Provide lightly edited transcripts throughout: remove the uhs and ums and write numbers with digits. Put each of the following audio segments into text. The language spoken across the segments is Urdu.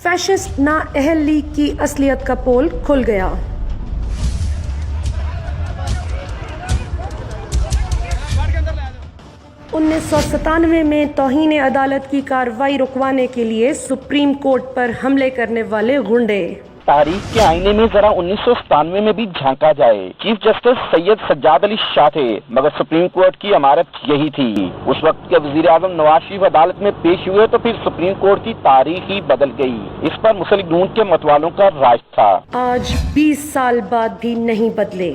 فیشسٹ نااہل لیگ کی اصلیت کا پول کھل گیا۔ 1997 میں توہین عدالت کی کارروائی رکوانے کے لیے سپریم کورٹ پر حملے کرنے والے غنڈے۔ تاریخ کے آئینے میں ذرا 1997 میں بھی جھانکا جائے۔ چیف جسٹس سید سجاد علی شاہ تھے، مگر سپریم کورٹ کی عمارت یہی تھی۔ اس وقت کے وزیر اعظم نواز شریف عدالت میں پیش ہوئے تو پھر سپریم کورٹ کی تاریخ ہی بدل گئی۔ اس پر مسلم لیگ کے متوالوں کا راج تھا۔ آج 20 سال بعد بھی نہیں بدلے۔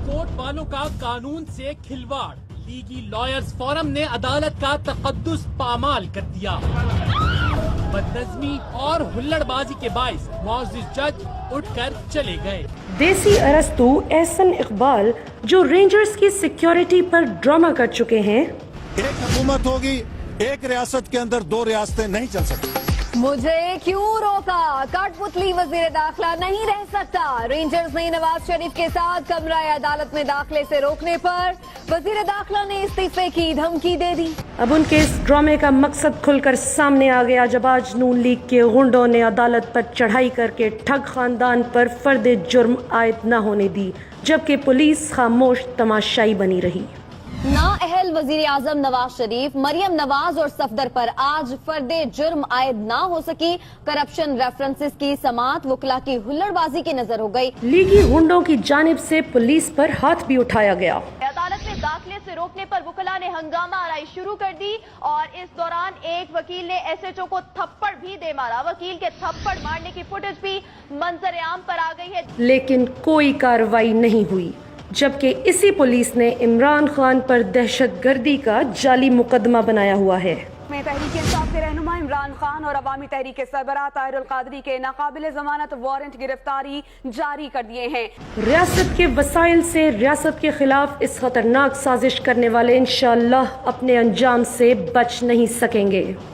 کورٹ والوں کا قانون سے کھلواڑ، لیگی لائرز فورم نے عدالت کا تقدس پامال کر دیا۔ بدنظمی اور ہلڑ بازی کے باعث معزز جج اٹھ کر چلے گئے۔ دیسی ارسطو احسن اقبال جو رینجرز کی سیکیورٹی پر ڈرامہ کر چکے ہیں۔ ایک حکومت ہوگی، ایک ریاست کے اندر دو ریاستیں نہیں چل سکتی۔ مجھے کیوں روکا؟ کٹ پتلی وزیر داخلہ نہیں رہ سکتا۔ رینجرز نے نواز شریف کے ساتھ کمرہ عدالت میں داخلے سے روکنے پر وزیر داخلہ نے استعفے کی دھمکی دے دی۔ اب ان کے اس ڈرامے کا مقصد کھل کر سامنے آ گیا جب آج نون لیگ کے غنڈوں نے عدالت پر چڑھائی کر کے ٹھگ خاندان پر فرد جرم عائد نہ ہونے دی، جبکہ پولیس خاموش تماشائی بنی رہی۔ نااہل وزیر اعظم نواز شریف، مریم نواز اور صفدر پر آج فرد جرم عائد نہ ہو سکی۔ کرپشن ریفرنسز کی سماعت وکلا کی ہلڑ بازی کی نظر ہو گئی۔ لیگی غنڈوں کی جانب سے پولیس پر ہاتھ بھی اٹھایا گیا۔ عدالت میں داخلے سے روکنے پر وکلا نے ہنگامہ آرائی شروع کر دی اور اس دوران ایک وکیل نے ایس ایچ او کو تھپڑ بھی دے مارا۔ وکیل کے تھپڑ مارنے کی فوٹیج بھی منظر عام پر آ گئی ہے، لیکن کوئی کارروائی نہیں ہوئی، جبکہ اسی پولیس نے عمران خان پر دہشت گردی کا جعلی مقدمہ بنایا ہوا ہے۔ میں تحریک انصاف کے رہنما عمران خان اور عوامی تحریک سربراہ طاہر القادری کے ناقابل ضمانت وارنٹ گرفتاری جاری کر دیے ہیں۔ ریاست کے وسائل سے ریاست کے خلاف اس خطرناک سازش کرنے والے انشاءاللہ اپنے انجام سے بچ نہیں سکیں گے۔